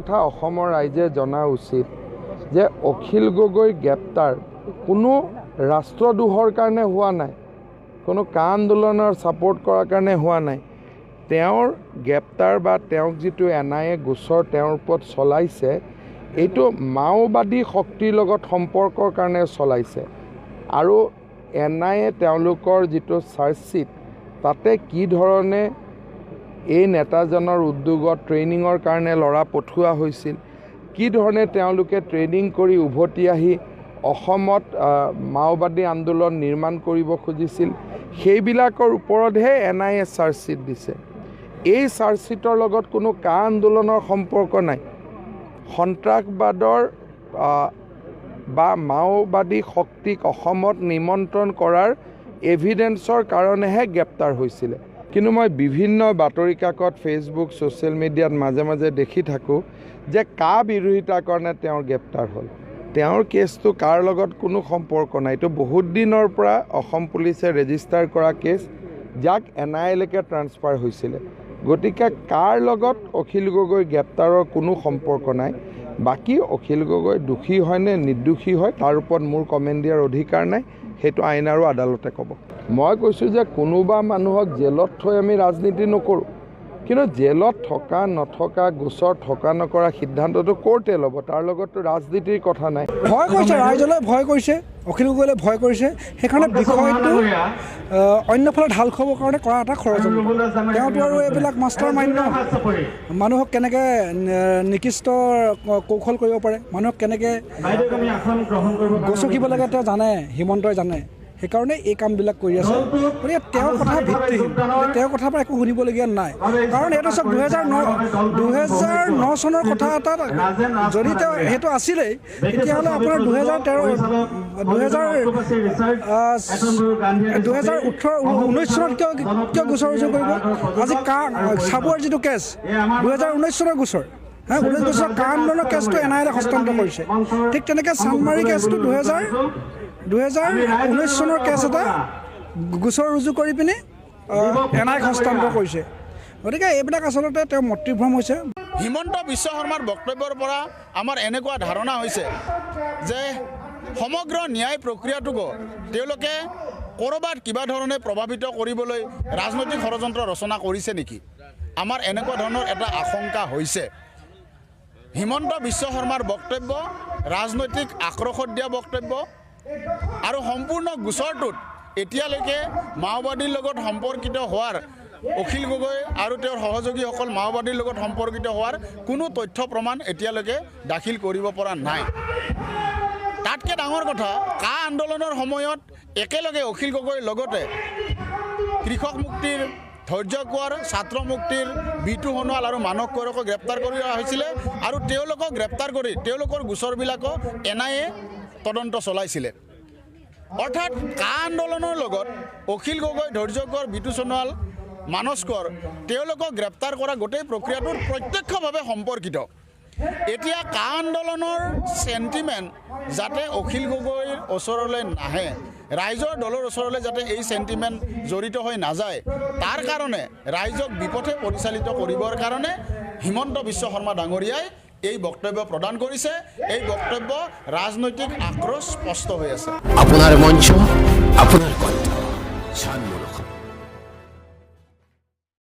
কথা অসমৰ ৰাইজে জনা উচিত যে অখিল গগৈ গ্ৰেপ্তাৰ কোনো ৰাষ্ট্ৰদ্ৰোহৰ কাৰণে হোৱা নাই, কোনো কা আন্দোলনৰ ছাপোৰ্ট কৰাৰ কাৰণে হোৱা নাই। তেওঁৰ গ্ৰেপ্তাৰ বা তেওঁক যিটো NIA গোচৰ তেওঁৰ ওপৰত চলাইছে এইটো মাওবাদী শক্তিৰ লগত সম্পৰ্কৰ কাৰণে চলাইছে। আৰু NIA তেওঁলোকৰ যিটো চাৰ্জশ্বীট তাতে কি ধৰণে এই নেতাজনৰ উদ্যোগত ট্ৰেইনিঙৰ কাৰণে ল'ৰা পঠোৱা হৈছিল, কি ধৰণে তেওঁলোকে ট্ৰেইনিং কৰি উভতি আহি অসমত মাওবাদী আন্দোলন নিৰ্মাণ কৰিব খুজিছিল, সেইবিলাকৰ ওপৰতহে NIA চাৰ্জশ্বীট দিছে। এই চাৰ্জশ্বীটৰ লগত কোনো কা আন্দোলনৰ সম্পৰ্ক নাই। সন্ত্ৰাসবাদৰ বা মাওবাদী শক্তিক অসমত নিমন্ত্ৰণ কৰাৰ এভিডেন্সৰ কাৰণেহে গ্ৰেপ্তাৰ হৈছিলে। কিন্তু মই বিভিন্ন বাতৰি কাকত, ফেচবুক, ছ'চিয়েল মিডিয়াত মাজে মাজে দেখি থাকোঁ যে কা বিৰোধিতাৰ কাৰণে তেওঁৰ গ্ৰেপ্তাৰ হ'ল। তেওঁৰ কেছটো কাৰ লগত কোনো সম্পৰ্ক নাই। এইটো বহুত দিনৰ পৰা অসম পুলিচে ৰেজিষ্টাৰ কৰা কেছ, যাক NIA লৈকে ট্ৰান্সফাৰ হৈছিলে। গতিকে কাৰ লগত অখিল গগৈ গ্ৰেপ্তাৰৰ কোনো সম্পৰ্ক নাই। বাকী অখিল গগৈ দোষী হয় নে নিৰ্দোষী হয় তাৰ ওপৰত মোৰ কমেণ্ট দিয়াৰ অধিকাৰ নাই, সেইটো আইন আৰু আদালতে ক'ব। মই কৈছোঁ যে কোনোবা মানুহক জেলত থৈ আমি ৰাজনীতি নকৰোঁ, কিন্তু জেলত থকা নথকা, গোচৰ থকা নকৰা সিদ্ধান্তটো কোৰ্টে ল'ব, তাৰ লগততো ৰাজনীতিৰ কথা নাই। ভয় কৰিছে, ৰাইজলৈ ভয় কৰিছে, অখিল গগৈলৈ ভয় কৰিছে। সেইকাৰণে বিষয়টো অন্যফালে ঢাল খুৱাবৰ কাৰণে কৰা এটা ষড়যন্ত্ৰ। তেওঁতো আৰু এইবিলাক মাষ্টাৰ মাইণ্ড ন। মানুহক কেনেকৈ নিকৃষ্ট কৌশল কৰিব পাৰে, মানুহক কেনেকৈ গচকিব লাগে তেওঁ জানে, হিমন্তই জানে। সেইকাৰণে এই কামবিলাক কৰি আছে। গতিকে তেওঁৰ কথা ভিত্তিহীন, তেওঁৰ কথাৰ পৰা একো শুনিবলগীয়া নাই। কাৰণ এইটো চব 2009 চনৰ কথা এটা, যদি তেওঁ সেইটো আছিলেই তেতিয়াহ'লে আপোনাৰ 2019 চনত কিয় গোচৰ ৰুজু কৰিব? আজি চাবুৱাৰ যিটো কেছ 2019 চনৰ গোচৰ, 19 বছৰ কা আন্দোলনৰ কেছটো NIA হস্তান্তৰ কৰিছে। ঠিক তেনেকৈ চান্দমাৰী কেছটো 2019 চনৰ কেছ এটা গোচৰ ৰুজু কৰি পিনি NIA হস্তান্তৰ কৰিছে। গতিকে এইবিলাক আচলতে তেওঁ মতিভ্ৰম হৈছে। হিমন্ত বিশ্ব শৰ্মাৰ বক্তব্যৰ পৰা আমাৰ এনেকুৱা ধাৰণা হৈছে যে সমগ্ৰ ন্যায় প্ৰক্ৰিয়াটোকো তেওঁলোকে ক'ৰবাত কিবা ধৰণে প্ৰভাৱিত কৰিবলৈ ৰাজনৈতিক ষড়যন্ত্ৰ ৰচনা কৰিছে নেকি, আমাৰ এনেকুৱা ধৰণৰ এটা আশংকা হৈছে। হিমন্ত বিশ্ব শৰ্মাৰ বক্তব্য ৰাজনৈতিক আক্ৰোশত দিয়া বক্তব্য, আৰু সম্পূৰ্ণ গোচৰটোত এতিয়ালৈকে মাওবাদীৰ লগত সম্পৰ্কিত হোৱাৰ, অখিল গগৈ আৰু তেওঁৰ সহযোগীসকল মাওবাদীৰ লগত সম্পৰ্কিত হোৱাৰ কোনো তথ্য প্ৰমাণ এতিয়ালৈকে দাখিল কৰিব পৰা নাই। তাতকৈ ডাঙৰ কথা, কা আন্দোলনৰ সময়ত একেলগে অখিল গগৈৰ লগতে কৃষক মুক্তিৰ ধৈৰ্য কোঁৱৰ, ছাত্ৰ মুক্তিৰ বিতু সোণোৱাল আৰু মানস কৈৰকো গ্ৰেপ্তাৰ কৰা হৈছিলে, আৰু তেওঁলোকক গ্ৰেপ্তাৰ কৰি তেওঁলোকৰ গোচৰবিলাকো NIA তদন্ত চলাইছিলে। অৰ্থাৎ কা আন্দোলনৰ লগত অখিল গগৈ, ধৈৰ্য কোঁৱৰ, বিতু সোণোৱাল, মানস কোঁৱৰ তেওঁলোকক গ্ৰেপ্তাৰ কৰা গোটেই প্ৰক্ৰিয়াটোৰ প্ৰত্যক্ষভাৱে সম্পৰ্কিত। এতিয়া কা আন্দোলনৰ চেণ্টিমেণ্ট যাতে অখিল গগৈৰ ওচৰলৈ নাহে, ৰাইজৰ দলৰ ওচৰলৈ যাতে এই চেণ্টিমেণ্ট জড়িত হৈ নাযায়, তাৰ কাৰণে ৰাইজক বিপথে পৰিচালিত কৰিবৰ কাৰণে হিমন্ত বিশ্ব শৰ্মা ডাঙৰীয়াই এই বক্তব্য প্ৰদান কৰিছে। এই বক্তব্য ৰাজনৈতিক আক্ৰোশ স্পষ্ট হৈ আছে। আপোনাৰ মঞ্চ, আপোনাৰ